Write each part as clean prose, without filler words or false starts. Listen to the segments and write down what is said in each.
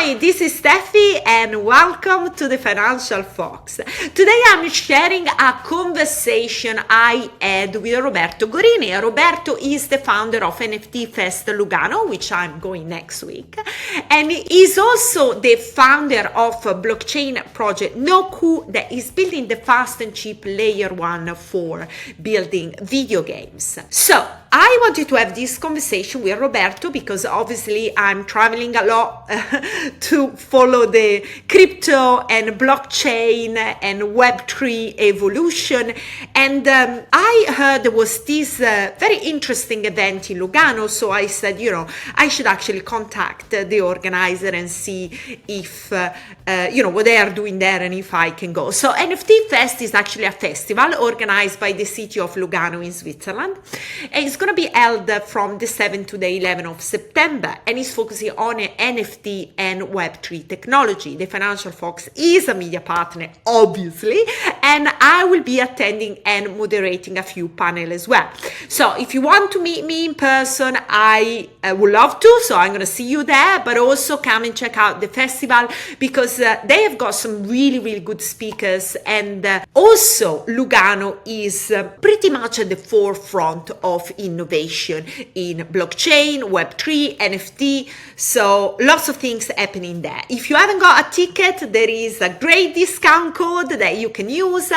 Hi, this is Steffi and welcome to the FinancialFox. Today I'm sharing a conversation I had with Roberto Gorini. Roberto is the founder of NFT Fest Lugano, which I'm going next week. And he's also the founder of a blockchain project Noku that is building the fast and cheap layer one for building video games. So I wanted to have this conversation with Roberto because obviously I'm traveling a lot to follow the crypto and blockchain and Web3 evolution. And I heard there was this very interesting event in Lugano. So I said, I should actually contact the organizer and see if, what they are doing there and if I can go. So NFT Fest is actually a festival organized by the city of Lugano in Switzerland. And it's going to be held from the 7th to the 11th of September and is focusing on NFT and Web3 technology. The FinancialFox is a media partner, obviously, and I will be attending and moderating a few panels as well. So if you want to meet me in person, I would love to. So I'm going to see you there, but also come and check out the festival because they have got some really, really good speakers. And also Lugano is pretty much at the forefront of innovation in blockchain, Web3, NFT. So lots of things happening there. If you haven't got a ticket, there is a great discount code that you can use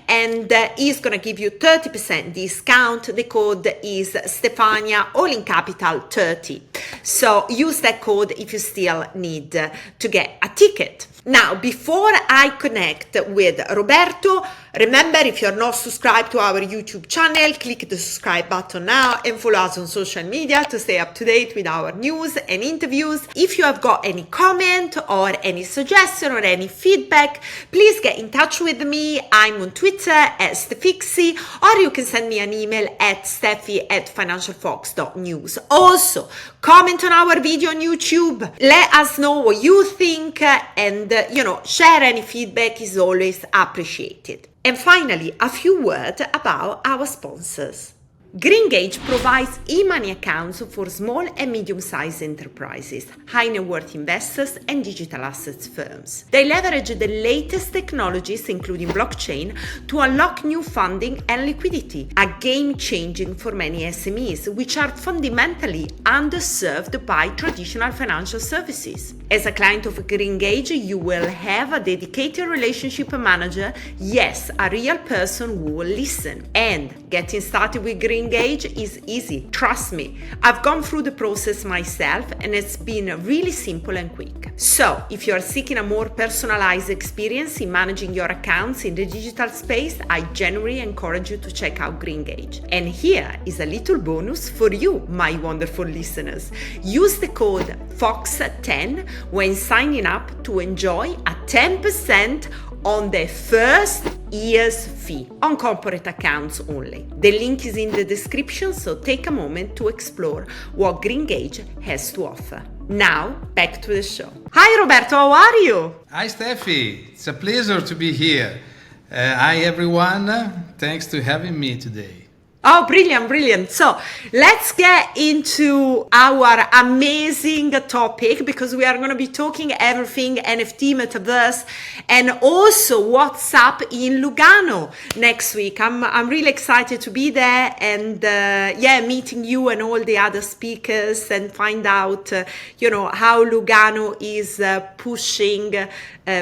and it's going to give you 30% discount. The code is Stefania, all in capital 30. So use that code if you still need to get a ticket. Now, before I connect with Roberto, remember, if you're not subscribed to our YouTube channel, click the subscribe button now and follow us on social media to stay up to date with our news and interviews. If you have got any comment or any suggestion or any feedback, please get in touch with me. I'm on Twitter at Stefixi, or you can send me an email at steffi@financialfox.news. Also, comment on our video on YouTube. Let us know what you think and share any feedback is always appreciated. And finally, a few words about our sponsors. Greengage provides e-money accounts for small and medium-sized enterprises, high net worth investors, and digital assets firms. They leverage the latest technologies, including blockchain, to unlock new funding and liquidity, a game-changing for many SMEs, which are fundamentally underserved by traditional financial services. As a client of Greengage, you will have a dedicated relationship manager, yes, a real person who will listen. And getting started with Greengage is easy. Trust me, I've gone through the process myself and it's been really simple and quick. So, if you are seeking a more personalized experience in managing your accounts in the digital space, I genuinely encourage you to check out Greengage. And here is a little bonus for you, my wonderful listeners. Use the code FOX10 when signing up to enjoy a 10% on the first year's fee on corporate accounts only. The link is in the description, so take a moment to explore what Greengage has to offer. Now, back to the show. Hi Roberto, how are you? Hi Steffi, it's a pleasure to be here. Hi everyone, thanks for having me today. Oh, brilliant. So let's get into our amazing topic because we are going to be talking everything NFT, Metaverse, and also what's up in Lugano next week. I'm really excited to be there and meeting you and all the other speakers and find out, how Lugano is pushing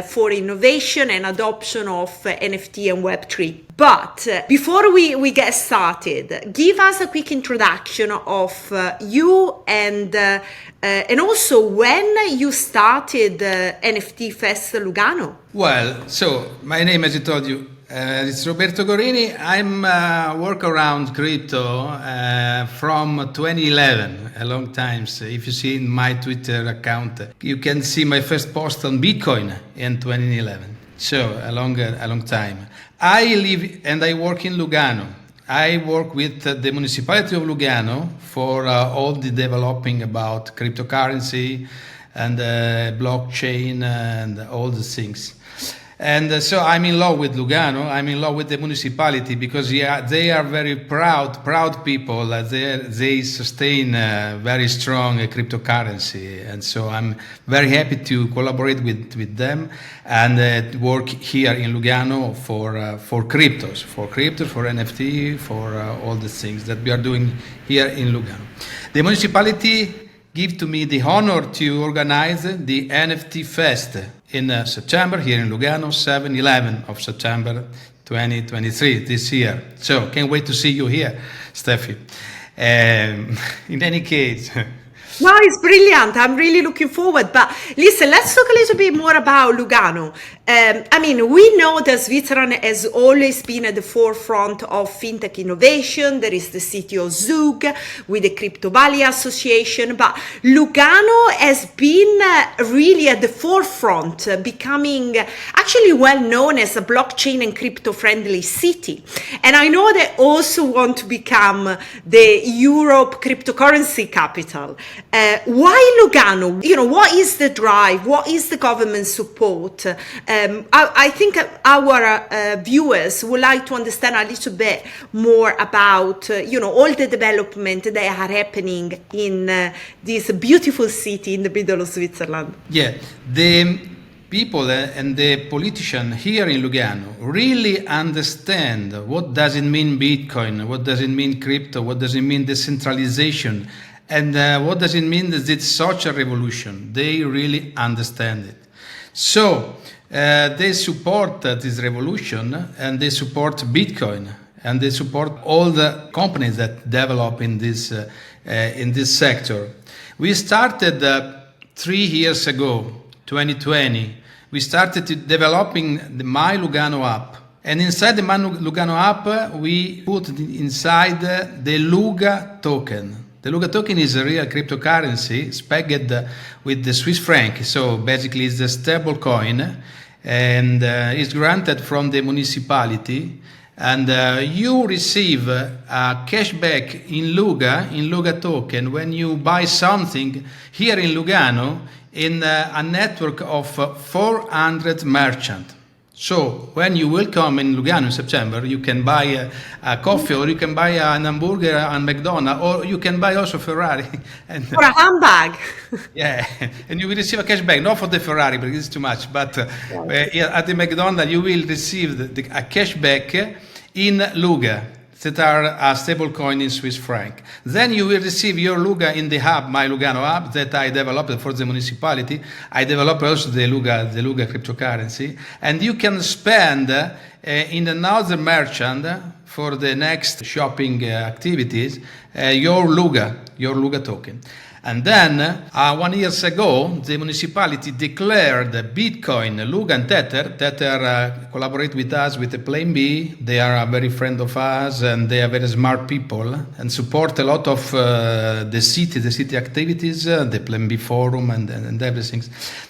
for innovation and adoption of NFT and Web3. But before we get started, give us a quick introduction of you and also when you started NFT Fest Lugano. Well, so my name, as I told you, it's Roberto Gorini. I'm work around crypto from 2011, a long time. So if you see in my Twitter account, you can see my first post on Bitcoin in 2011. So a long time. I live and I work in Lugano. I work with the municipality of Lugano for all the developing about cryptocurrency and blockchain and all the things. And so I'm in love with Lugano. I'm in love with the municipality because they are very proud people. They sustain very strong cryptocurrency, and so I'm very happy to collaborate with them and work here in Lugano for cryptos, for NFT, for all the things that we are doing here in Lugano. The municipality give to me the honor to organize the NFT Fest in September here in Lugano, 7-11 of September 2023 this year. So can't wait to see you here, Steffi. In any case. No, it's brilliant. I'm really looking forward. But listen, let's talk a little bit more about Lugano. I mean, we know that Switzerland has always been at the forefront of fintech innovation. There is the city of Zug with the Crypto Valley Association, but Lugano has been really at the forefront, becoming actually well known as a blockchain and crypto friendly city. And I know they also want to become the Europe cryptocurrency capital. Why Lugano? You know, what is the drive? What is the government support? I think our viewers would like to understand a little bit more about, all the development that are happening in this beautiful city in the middle of Switzerland. Yeah, the people and the politicians here in Lugano really understand what does it mean Bitcoin, what does it mean crypto, what does it mean decentralization, and what does it mean this social revolution. They really understand it. So they support this revolution, and they support Bitcoin, and they support all the companies that develop in this sector. We started 3 years ago, 2020. We started developing the My Lugano app, and inside the My Lugano app, we put inside the Luga token. The Luga token is a real cryptocurrency, pegged with the Swiss franc. So basically, it's a stable coin, and it's granted from the municipality. And you receive a cashback in Luga token when you buy something here in Lugano in a network of 400 merchants. So when you will come in Lugano in September, you can buy a coffee, or you can buy an hamburger at McDonald's, or you can buy also Ferrari. For a handbag. Yeah, and you will receive a cashback, not for the Ferrari because it's too much, but at the McDonald's you will receive a cashback in Luga that are a stable coin in Swiss franc. Then you will receive your Luga in the hub, My Lugano app, that I developed for the municipality. I developed also the Luga cryptocurrency, and you can spend in another merchant for the next shopping activities your Luga token. And then 1 year ago, the municipality declared Bitcoin, Luga and Tether collaborate with us with the Plan B. They are a very friend of us, and they are very smart people and support a lot of the city activities, the Plan B forum and everything.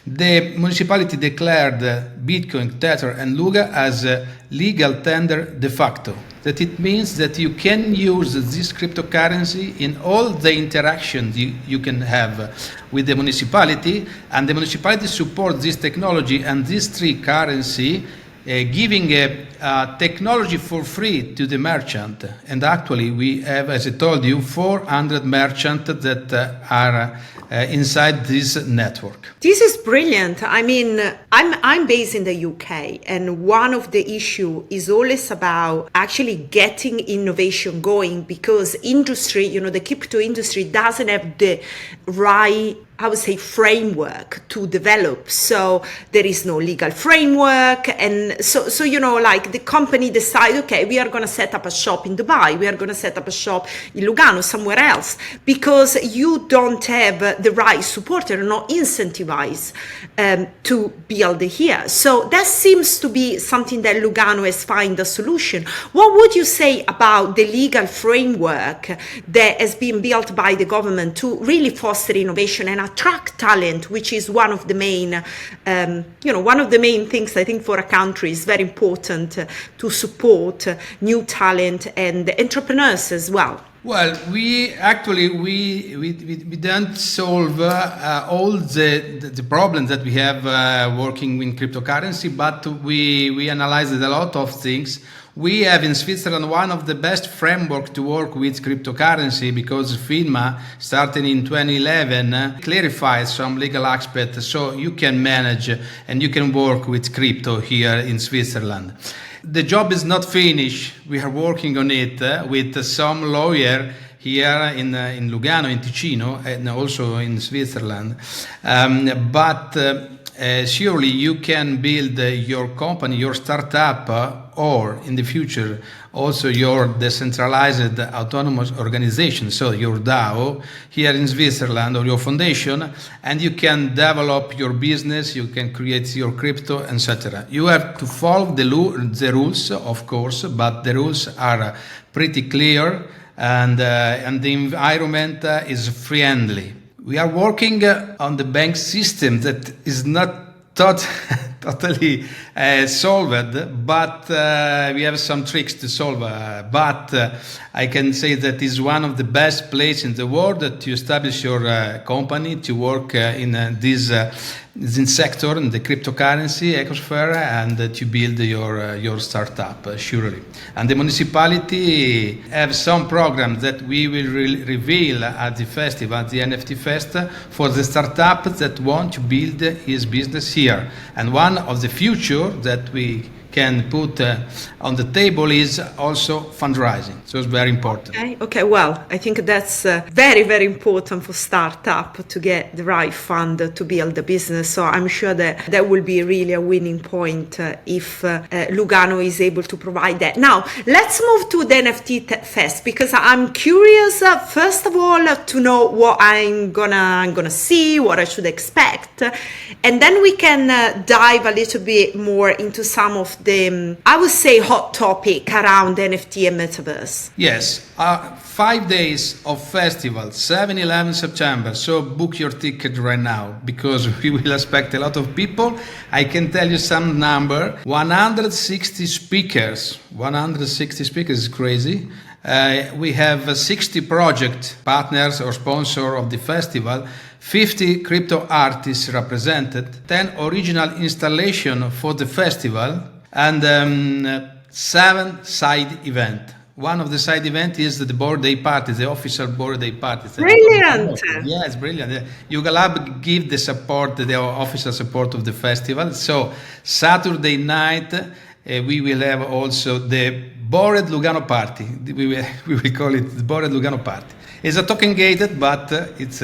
The municipality declared Bitcoin, Tether and Luga as legal tender de facto. That it means that you can use this cryptocurrency in all the interactions you can have with the municipality, and the municipality supports this technology and these three currency, giving technology for free to the merchant. And actually we have, as I told you, 400 merchants that are inside this network. This is brilliant. I mean, I'm based in the UK, and one of the issue is always about actually getting innovation going, because industry, the crypto industry doesn't have the right, I would say, framework to develop. So there is no legal framework. And so like the company decide, okay, we are going to set up a shop in Dubai. We are going to set up a shop in Lugano, somewhere else, because you don't have the right support or not incentivized to build here. So that seems to be something that Lugano has found a solution. What would you say about the legal framework that has been built by the government to really foster innovation and attract talent, which is one of the main, one of the main things I think for a country is very important to support new talent and entrepreneurs as well? Well, we don't solve all the problems that we have working in cryptocurrency, but we analyzed a lot of things. We have in Switzerland one of the best framework to work with cryptocurrency because FINMA, starting in 2011, clarified some legal aspects so you can manage and you can work with crypto here in Switzerland. The job is not finished. We are working on it with some lawyer here in Lugano, in Ticino, and also in Switzerland. Surely you can build your company, your startup, or in the future also your decentralized autonomous organization, so your DAO here in Switzerland or your foundation, and you can develop your business, you can create your crypto, etc. You have to follow the rules, of course, but the rules are pretty clear and the environment is friendly. We are working on the bank system that is not totally solved, but we have some tricks to solve. But I can say that is one of the best places in the world to establish your company, to work in this sector, in the cryptocurrency ecosphere, and to build your startup, surely. And the municipality have some programs that we will reveal at the festival, at the NFT Fest, for the startup that want to build his business here. And one of the future that we can put on the table is also fundraising. So it's very important. Okay. Well, I think that's very, very important for startup to get the right fund to build the business. So I'm sure that will be really a winning point if Lugano is able to provide that. Now, let's move to the NFT Fest because I'm curious, first of all, to know what I'm gonna see, what I should expect, and then we can dive a little bit more into some of the, I would say, hot topic around NFT and Metaverse. Yes, 5 days of festival, 7-11 September. So book your ticket right now because we will expect a lot of people. I can tell you some number: 160 speakers. 160 speakers is crazy. We have 60 project partners or sponsor of the festival. 50 crypto artists represented, 10 original installation for the festival, and 7 side event. One of the side event is the board day party, the official board day party. Brilliant! Yes, brilliant. Yuga Lab give the support, the official support of the festival. So Saturday night we will have also the Bored Lugano party. We will call it the Bored Lugano party. It's a token gated, but it's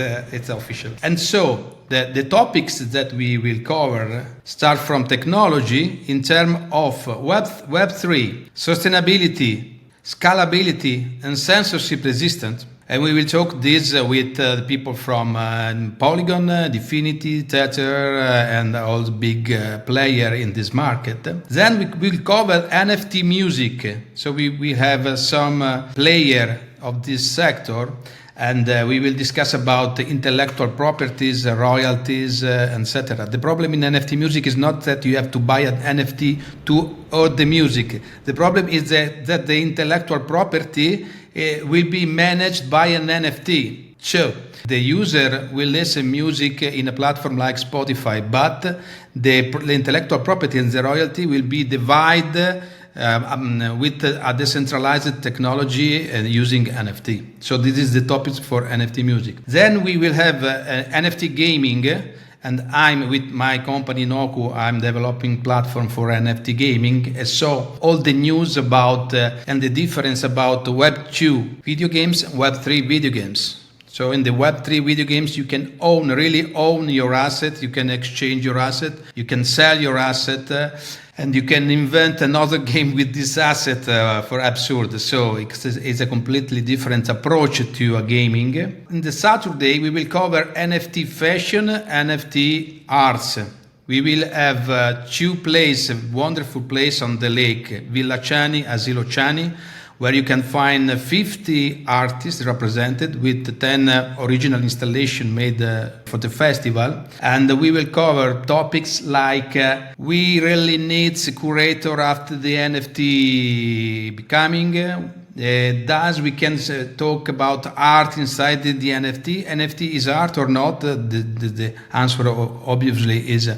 official. And so the topics that we will cover start from technology in terms of Web3, sustainability, scalability, and censorship resistance. And we will talk this with people from Polygon, Dfinity, Tether, and all the big players in this market. Then we will cover NFT music. So we have some player of this sector, and we will discuss about intellectual properties, royalties, etc. The problem in NFT music is not that you have to buy an NFT to own the music. The problem is that the intellectual property will be managed by an NFT. So the user will listen music in a platform like Spotify, but the intellectual property and the royalty will be divided with a decentralized technology and using NFT. So this is the topic for NFT music. Then we will have NFT gaming, and I'm with my company Noku, I'm developing platform for NFT gaming. And so all the news about and the difference about Web 2 video games, Web 3 video games. So in the Web3 video games, you can really own your asset, you can exchange your asset, you can sell your asset, and you can invent another game with this asset for absurd. So it's a completely different approach to a gaming. In the Saturday, we will cover NFT fashion, NFT arts. We will have 2 places, wonderful place on the lake, Villa Ciani, Asilo Ciani, where you can find 50 artists represented with 10 original installations made for the festival. And we will cover topics like we really need a curator after the NFT becoming. Thus, we can talk about art inside the NFT. NFT is art or not? The answer obviously is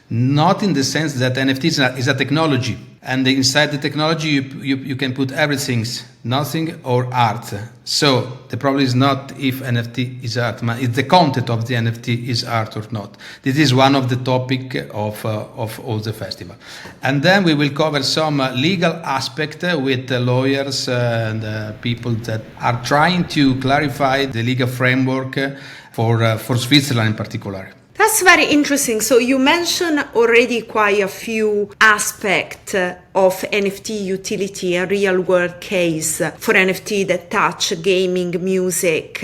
not, in the sense that NFT is a technology. And inside the technology, you can put everything, nothing or art. So the problem is not if NFT is art, but it's the content of the NFT is art or not. This is one of the topic of all the festival. And then we will cover some legal aspect with lawyers and people that are trying to clarify the legal framework for Switzerland in particular. That's very interesting. So you mentioned already quite a few aspects of NFT utility, a real world case for NFT that touch gaming, music.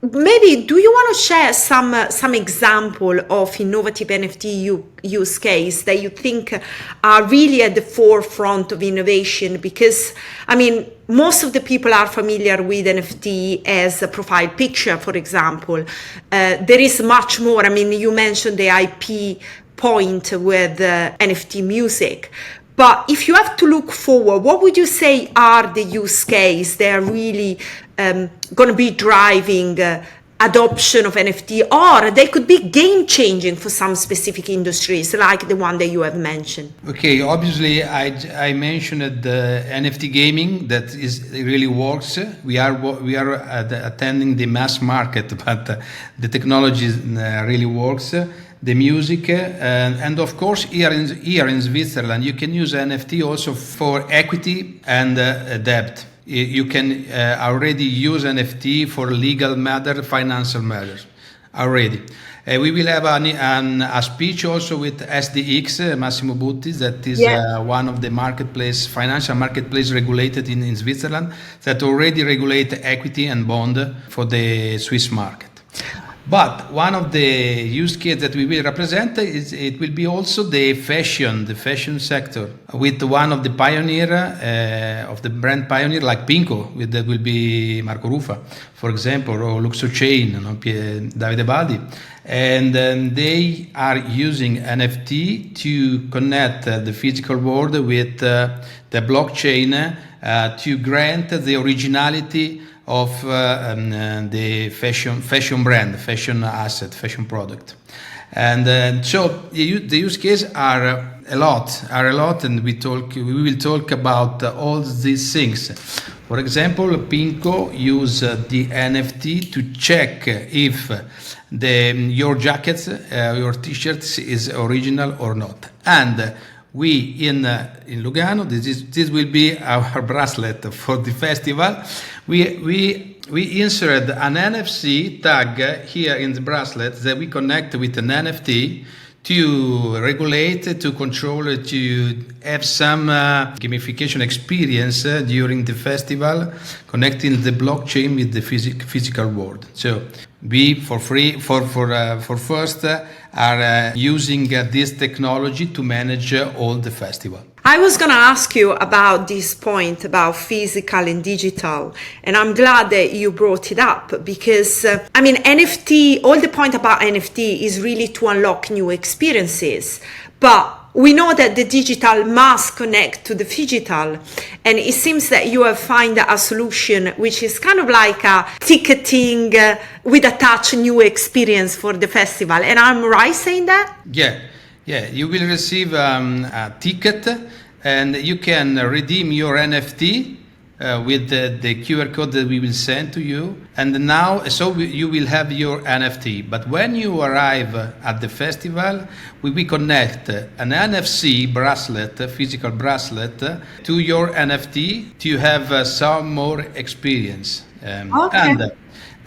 Maybe do you want to share some example of innovative NFT use case that you think are really at the forefront of innovation? Because I mean, most of the people are familiar with NFT as a profile picture, for example. There is much more. I mean, you mentioned the IP point with NFT music. But if you have to look forward, what would you say are the use case that are really going to be driving adoption of NFT, or they could be game changing for some specific industries like the one that you have mentioned? Okay, obviously I mentioned the NFT gaming that really works. We are attending the mass market, but the technology really works. The music, and of course here in Switzerland you can use NFT also for equity and debt. You can already use NFT for legal matter, financial matters already. We will have a speech also with SDX, Massimo Butti, that is one of the financial marketplace regulated in Switzerland, that already regulate equity and bond for the Swiss market. But one of the use cases that we will represent it will be also the fashion sector, with one of the of the brand pioneer like Pinko, that will be Marco Rufa, for example, or Luxo Chain, Davide Baldi. And they are using NFT to connect the physical world with the blockchain to grant the originality of the fashion brand, fashion asset, fashion product. And so the use cases are a lot, and we will talk about all these things. For example, Pinko use the NFT to check if your jackets, your t-shirts is original or not. And we in Lugano, this will be our bracelet for the festival. We insert an NFC tag here in the bracelet that we connect with an NFT to regulate, to control, to have some gamification experience during the festival, connecting the blockchain with the physical world. So we, for free, for first, are using this technology to manage all the festival. I was going to ask you about this point about physical and digital, and I'm glad that you brought it up because, I mean, NFT, all the point about NFT is really to unlock new experiences, but we know that the digital must connect to the phygital, and it seems that you have found a solution which is kind of like a ticketing with a touch new experience for the festival. And I'm right saying that? Yeah, you will receive a ticket and you can redeem your NFT with the QR code that we will send to you. And now, you will have your NFT. But when you arrive at the festival, we will connect an NFC bracelet, a physical bracelet, to your NFT to have some more experience. Okay.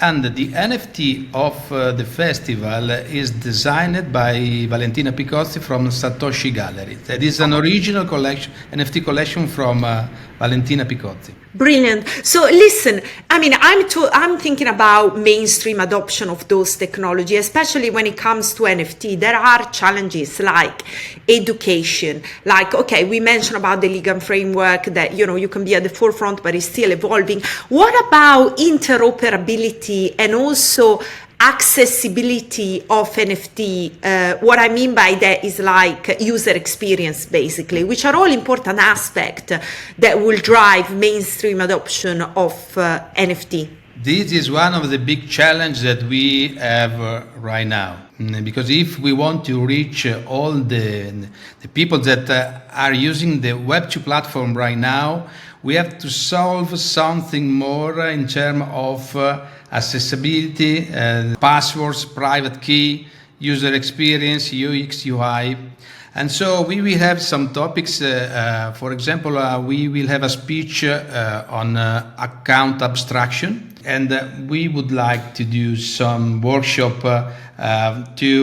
And the NFT of the festival is designed by Valentina Picozzi from Satoshi Gallery. That is an original collection, NFT collection from Valentina Picozzi. Brilliant. So listen, I mean, I'm thinking about mainstream adoption of those technology, especially when it comes to NFT. There are challenges like education, like, okay, we mentioned about the legal framework that, you can be at the forefront, but it's still evolving. What about interoperability and also accessibility of NFT. What I mean by that is like user experience, basically, which are all important aspects that will drive mainstream adoption of NFT. This is one of the big challenges that we have right now. Because if we want to reach all the people that are using the Web2 platform right now, we have to solve something more in terms of accessibility, passwords, private key, user experience, UX, UI. And so we will have some topics. For example, we will have a speech on account abstraction. And we would like to do some workshop to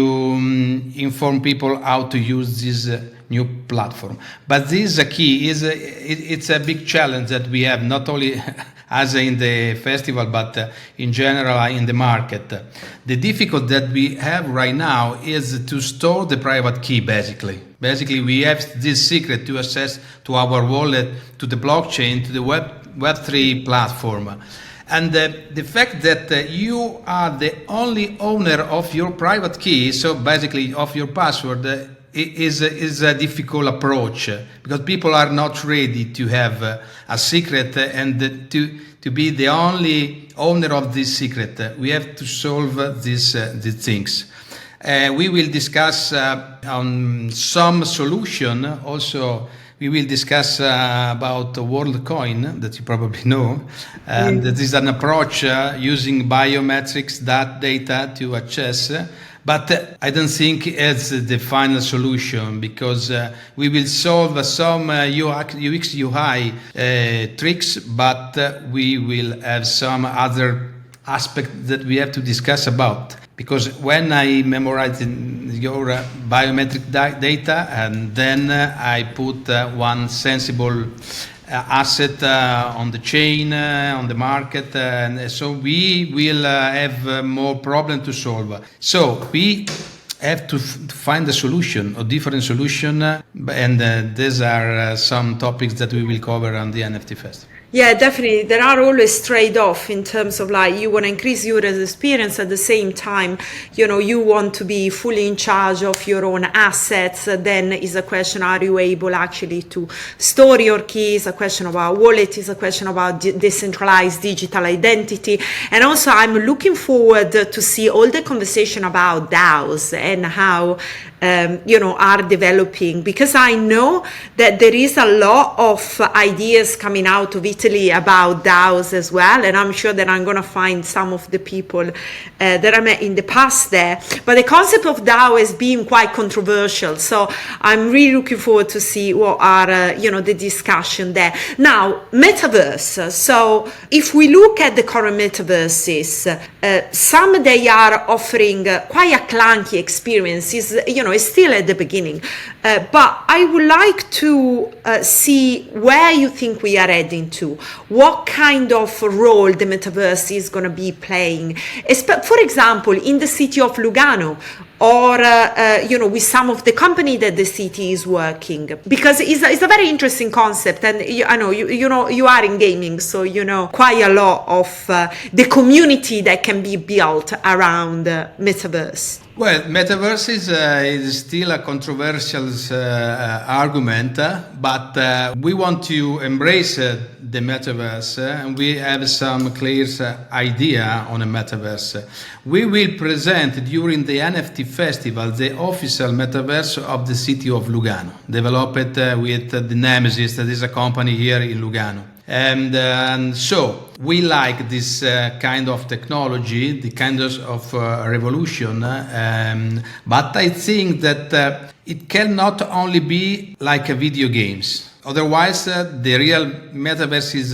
inform people how to use this new platform. But this is a key. It's a big challenge that we have, not only as in the festival, but in general in the market. The difficulty that we have right now is to store the private key, basically. Basically, we have this secret to access to our wallet, to the blockchain, to the Web3 platform. And the fact that you are the only owner of your private key, so basically of your password, is a difficult approach, because people are not ready to have a secret and to be the only owner of this secret. We have to solve these things. We will discuss on some solution. Also, we will discuss about WorldCoin, that you probably know. And this is an approach using biometrics, that data to access. But I don't think it's the final solution, because we will solve some UX, UI tricks, but we will have some other aspect that we have to discuss about. Because when I memorize your biometric data, and then I put one sensible asset on the chain, on the market, and so we will have more problem to solve. So we have to find a solution, a different solution, and these are some topics that we will cover on the NFT Fest. Yeah, definitely. There are always trade-off in terms of like you want to increase your experience at the same time, you want to be fully in charge of your own assets. Then is a question, are you able actually to store your keys? A question about wallet, is a question about decentralized digital identity. And also I'm looking forward to see all the conversation about DAOs and how are developing, because I know that there is a lot of ideas coming out of Italy about DAOs as well, and I'm sure that I'm going to find some of the people that I met in the past there. But the concept of DAO has been quite controversial, so I'm really looking forward to see what are the discussion there. Now, Metaverse. So if we look at the current Metaverses, some they are offering quite a clunky experience. It's still at the beginning, but I would like to see where you think we are heading to, what kind of role the Metaverse is going to be playing, for example, in the city of Lugano, or with some of the company that the city is working, because it's a very interesting concept, and I know you are in gaming, so quite a lot of the community that can be built around Metaverse. Well, Metaverse is still a controversial argument, but we want to embrace the Metaverse, and we have some clear idea on a Metaverse. We will present during the NFT Festival the official Metaverse of the city of Lugano, developed with the Nemesis, that is a company here in Lugano. And so we like this kind of technology, the kind of revolution, but I think that it cannot only be like a video games. Otherwise, the real Metaverse is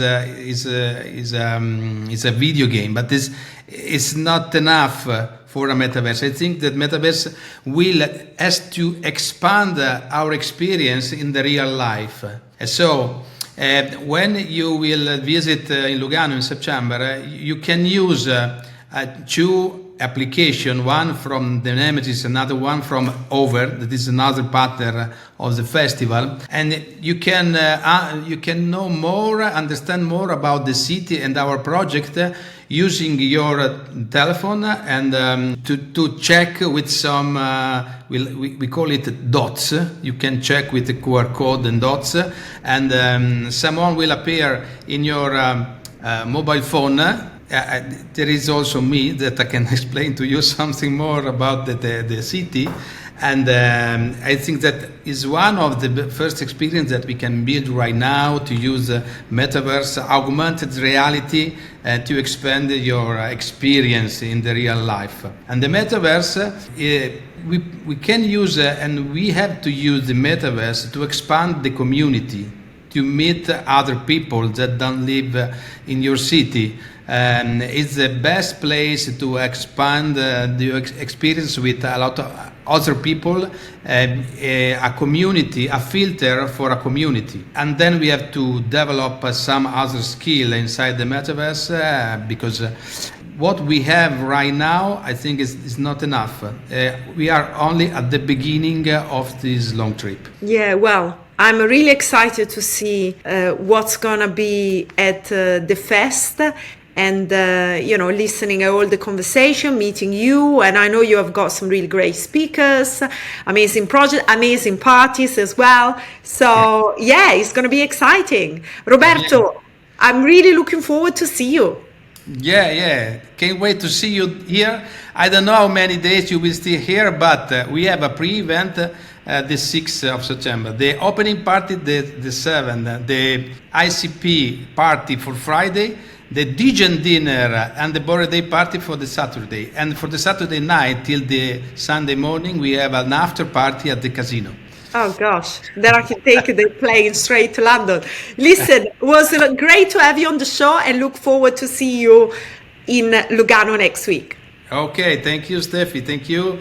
a video game, but it's not enough for a Metaverse. I think that Metaverse has to expand our experience in the real life. And so when you will visit in Lugano in September, you can use two application, one from the Nemesis, another one from Over, that is another partner of the festival, and you can know more, understand more about the city and our project using your telephone and to check with some we call it dots. You can check with the QR code and dots, and someone will appear in your mobile phone. There is also me that I can explain to you something more about the city, and I think that is one of the first experience that we can build right now to use Metaverse, augmented reality, to expand your experience in the real life. And the Metaverse, we can use and we have to use the Metaverse to expand the community, to meet other people that don't live in your city. It's the best place to expand the experience with a lot of other people, a community, a filter for a community. And then we have to develop some other skill inside the Metaverse, because what we have right now, I think, is not enough. We are only at the beginning of this long trip. Yeah, well, I'm really excited to see what's gonna be at the fest, and listening at all the conversation, meeting you, and I know you have got some really great speakers, amazing project, amazing parties as well. So yeah, it's gonna be exciting. Roberto, I'm really looking forward to see you. Yeah, can't wait to see you here. I don't know how many days you will stay here, but we have a pre-event the 6th of September, the opening party the 7th, the ICP party for Friday, the DJ dinner and the birthday party for the Saturday. And for the Saturday night till the Sunday morning, we have an after party at the casino. Oh gosh, then I can take the plane straight to London. Listen, it was great to have you on the show, and look forward to see you in Lugano next week. Okay, thank you, Steffi. Thank you.